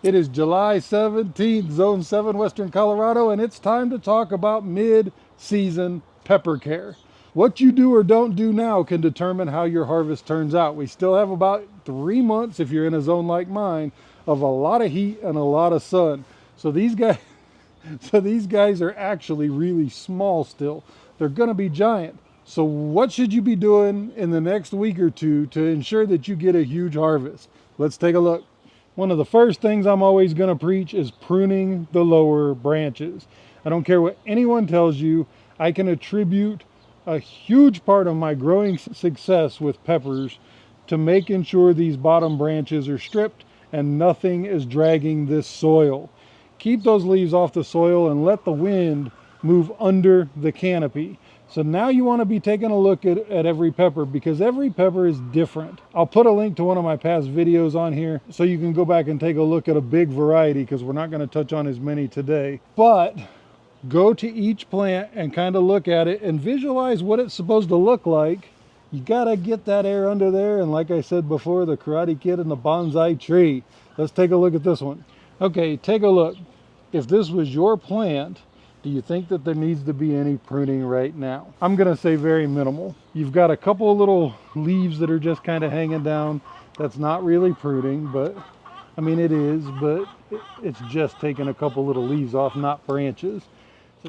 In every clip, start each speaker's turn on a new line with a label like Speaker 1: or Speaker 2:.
Speaker 1: It is July 17th, Zone 7, Western Colorado, and it's time to talk about mid-season pepper care. What you do or don't do now can determine how your harvest turns out. We still have about 3 months, if you're in a zone like mine, of a lot of heat and a lot of sun. So these guys are actually really small still. They're going to be giant. So what should you be doing in the next week or two to ensure that you get a huge harvest? Let's take a look. One of the first things I'm always going to preach is pruning the lower branches. I don't care what anyone tells you, I can attribute a huge part of my growing success with peppers to making sure these bottom branches are stripped and nothing is dragging this soil. Keep those leaves off the soil and let the wind move under the canopy. So now you want to be taking a look at every pepper, because every pepper is different. I'll put a link to one of my past videos on here so you can go back and take a look at a big variety, because we're not going to touch on as many today. But go to each plant and kind of look at it and visualize what it's supposed to look like. You got to get that air under there, and like I said before, the Karate Kid and the bonsai tree. Let's take a look at this one. Okay, take a look. If this was your plant, do you think that there needs to be any pruning right now? I'm going to say very minimal. You've got a couple of little leaves that are just kind of hanging down. That's not really pruning, but I mean it is, but it's just taking a couple little leaves off, not branches.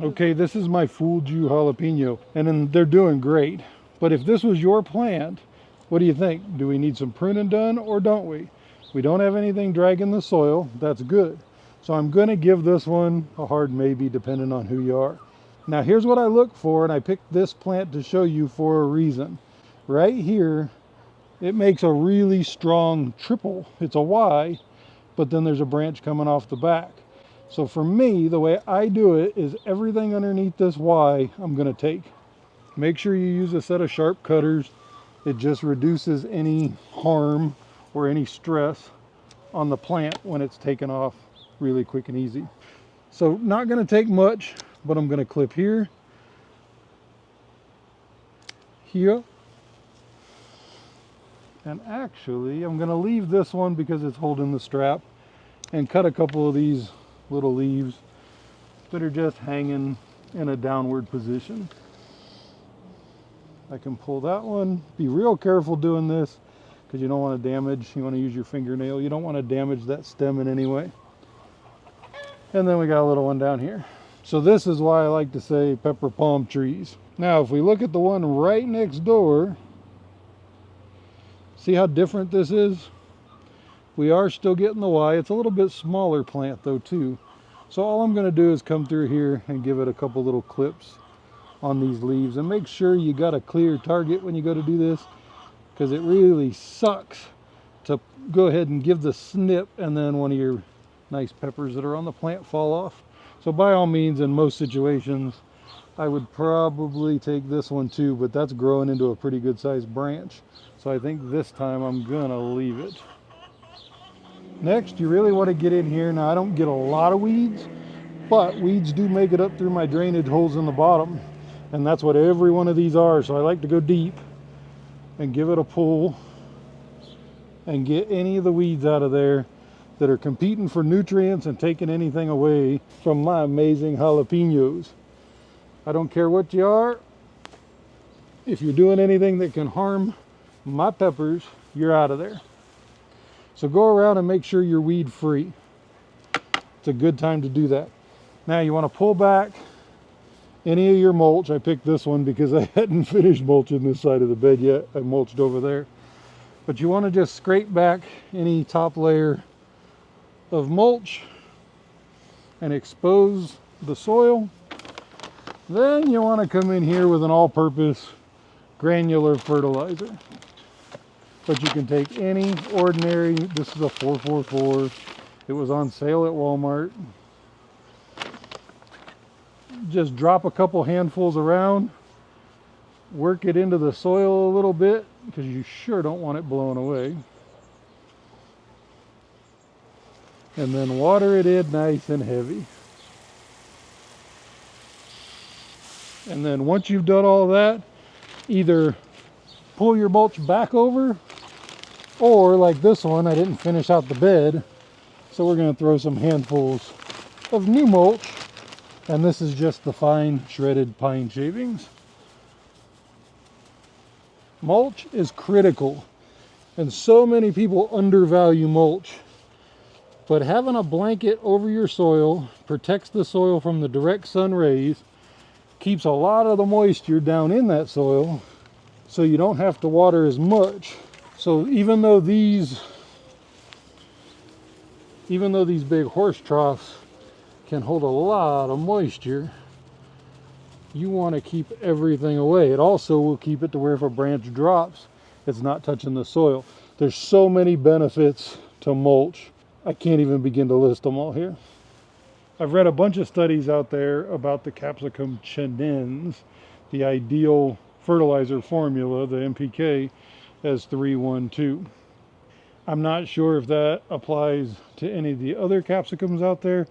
Speaker 1: Okay, this is my Fuju jalapeno, and then they're doing great. But if this was your plant, what do you think? Do we need some pruning done or don't we? We don't have anything dragging the soil. That's good. So I'm going to give this one a hard maybe, depending on who you are. Now here's what I look for, and I picked this plant to show you for a reason. Right here, it makes a really strong triple. It's a Y, but then there's a branch coming off the back. So for me, the way I do it is everything underneath this Y I'm going to take. Make sure you use a set of sharp cutters. It just reduces any harm or any stress on the plant when it's taken off really quick and easy. So not going to take much, but I'm going to clip here, here, and actually I'm going to leave this one because it's holding the strap, and cut a couple of these little leaves that are just hanging in a downward position. I can pull that one. Be real careful doing this because you don't want to damage, you want to use your fingernail, you don't want to damage that stem in any way. And then we got a little one down here. So this is why I like to say pepper palm trees. Now if we look at the one right next door, see how different this is? We are still getting the Y. It's a little bit smaller plant though too. So all I'm going to do is come through here and give it a couple little clips on these leaves, and make sure you got a clear target when you go to do this, because it really sucks to go ahead and give the snip and then one of your nice peppers that are on the plant fall off. So by all means, in most situations, I would probably take this one too, but that's growing into a pretty good sized branch. So I think this time I'm gonna leave it. Next, you really want to get in here. Now I don't get a lot of weeds, but weeds do make it up through my drainage holes in the bottom. And that's what every one of these are. So I like to go deep and give it a pull and get any of the weeds out of there that are competing for nutrients and taking anything away from my amazing jalapenos. I don't care what you are. If you're doing anything that can harm my peppers, you're out of there. So go around and make sure you're weed free. It's a good time to do that. Now you want to pull back any of your mulch. I picked this one because I hadn't finished mulching this side of the bed yet. I mulched over there. But you want to just scrape back any top layer of mulch and expose the soil. Then you want to come in here with an all-purpose granular fertilizer. But you can take any ordinary, this is a 444. It was on sale at Walmart. Just drop a couple handfuls around, work it into the soil a little bit, because you sure don't want it blowing away. And then water it in nice and heavy. And then once you've done all that, either pull your mulch back over, or like this one, I didn't finish out the bed, So we're going to throw some handfuls of new mulch, and this is just the fine shredded pine shavings. Mulch is critical, and so many people undervalue mulch. But having a blanket over your soil protects the soil from the direct sun rays, keeps a lot of the moisture down in that soil, so you don't have to water as much. So even though these big horse troughs can hold a lot of moisture, you want to keep everything away. It also will keep it to where if a branch drops, it's not touching the soil. There's so many benefits to mulch. I can't even begin to list them all here. I've read a bunch of studies out there about the capsicum chinense, the ideal fertilizer formula, the NPK, as 3-1-2. I'm not sure if that applies to any of the other capsicums out there,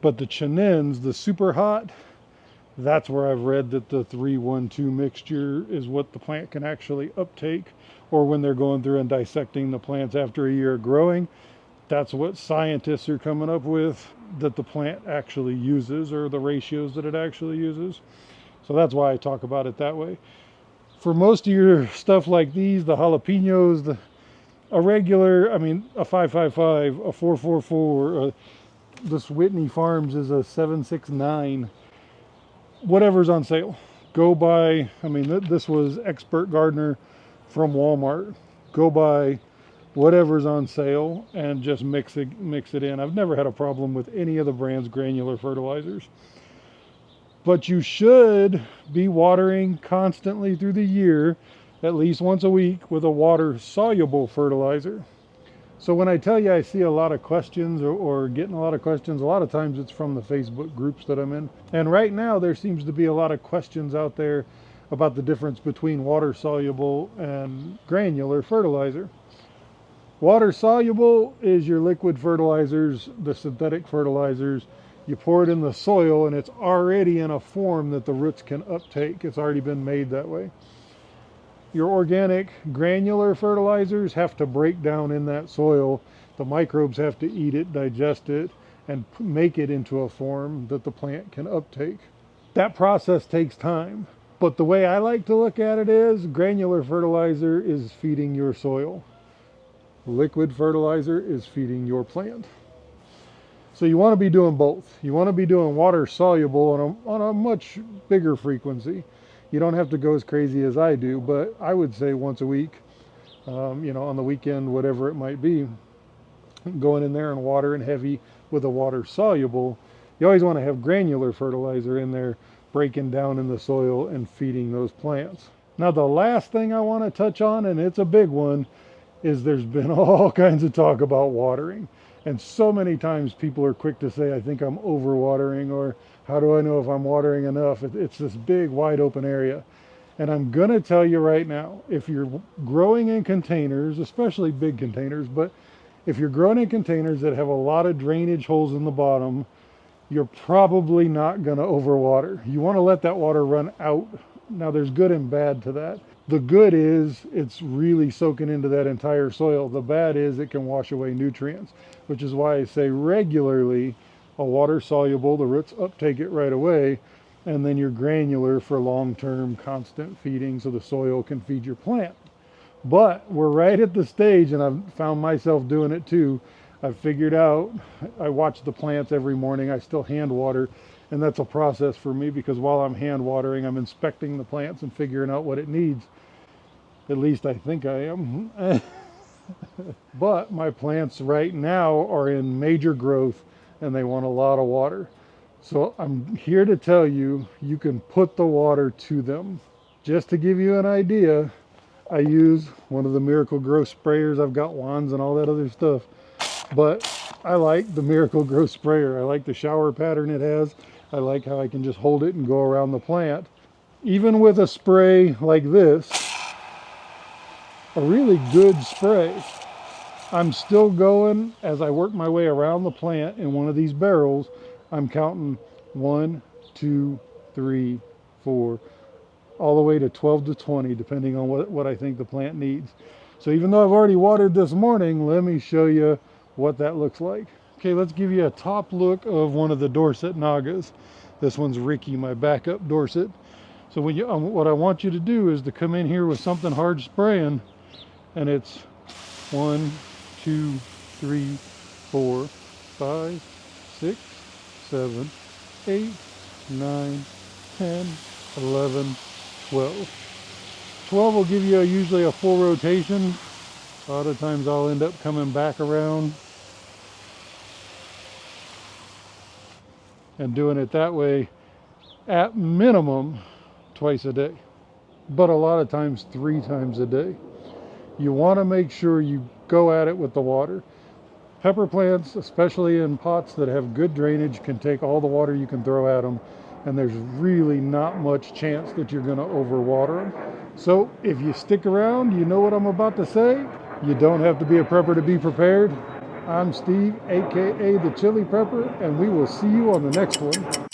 Speaker 1: but the chinense, the super hot, that's where I've read that the 3-1-2 mixture is what the plant can actually uptake, or when they're going through and dissecting the plants after a year of growing, that's what scientists are coming up with that the plant actually uses, or the ratios that it actually uses. So that's why I talk about it that way. For most of your stuff like these, the jalapenos, a regular, a 555, a 444, this Whitney Farms is a 769, whatever's on sale. Go buy, this was Expert Gardener from Walmart. Go buy whatever's on sale and just mix it in. I've never had a problem with any of the brand's granular fertilizers. But you should be watering constantly through the year, at least once a week, with a water-soluble fertilizer. So when I tell you I see a lot of questions or getting a lot of questions, a lot of times it's from the Facebook groups that I'm in. And right now there seems to be a lot of questions out there about the difference between water-soluble and granular fertilizer. Water-soluble is your liquid fertilizers, the synthetic fertilizers. You pour it in the soil and it's already in a form that the roots can uptake. It's already been made that way. Your organic granular fertilizers have to break down in that soil. The microbes have to eat it, digest it, and make it into a form that the plant can uptake. That process takes time. But the way I like to look at it is granular fertilizer is feeding your soil. Liquid fertilizer is feeding your plant. So you want to be doing both. You want to be doing water soluble on a much bigger frequency. You don't have to go as crazy as I do, but I would say once a week, on the weekend, whatever it might be, going in there and watering heavy with a water soluble. You always want to have granular fertilizer in there, breaking down in the soil and feeding those plants. Now the last thing I want to touch on, and it's a big one, is there's been all kinds of talk about watering. And so many times people are quick to say, I think I'm overwatering, or how do I know if I'm watering enough? It's this big wide open area. And I'm going to tell you right now, if you're growing in containers, especially big containers, but if you're growing in containers that have a lot of drainage holes in the bottom, you're probably not going to overwater. You want to let that water run out. Now there's good and bad to that. The good is it's really soaking into that entire soil. The bad is it can wash away nutrients, which is why I say regularly a water soluble, the roots uptake it right away, and then your granular for long-term constant feeding so the soil can feed your plant. But we're right at the stage, and I've found myself doing it too. I've figured out, I watch the plants every morning. I still hand water, and that's a process for me because while I'm hand watering, I'm inspecting the plants and figuring out what it needs. At least I think I am. But my plants right now are in major growth and they want a lot of water. So I'm here to tell you, you can put the water to them. Just to give you an idea, I use one of the Miracle Grow sprayers. I've got wands and all that other stuff, but I like the Miracle Grow sprayer. I like the shower pattern it has. I like how I can just hold it and go around the plant. Even with a spray like this, a really good spray, I'm still going as I work my way around the plant in one of these barrels. I'm counting 1, 2, 3, 4, all the way to 12 to 20, depending on what I think the plant needs. So even though I've already watered this morning, let me show you what that looks like. Okay, let's give you a top look of one of the Dorset Nagas. This one's Ricky, my backup Dorset. So when you, what I want you to do is to come in here with something hard spraying, and it's 1, 2, 3, 4, 5, 6, 7, 8, 9, 10, 11, 12. 12 will give you usually a full rotation. A lot of times I'll end up coming back around and doing it that way at minimum twice a day, but a lot of times 3 times a day. You want to make sure you go at it with the water. Pepper plants, especially in pots that have good drainage, can take all the water you can throw at them, and there's really not much chance that you're going to overwater them. So if you stick around, you know what I'm about to say. You don't have to be a prepper to be prepared. I'm Steve, aka the Chili Prepper, and we will see you on the next one.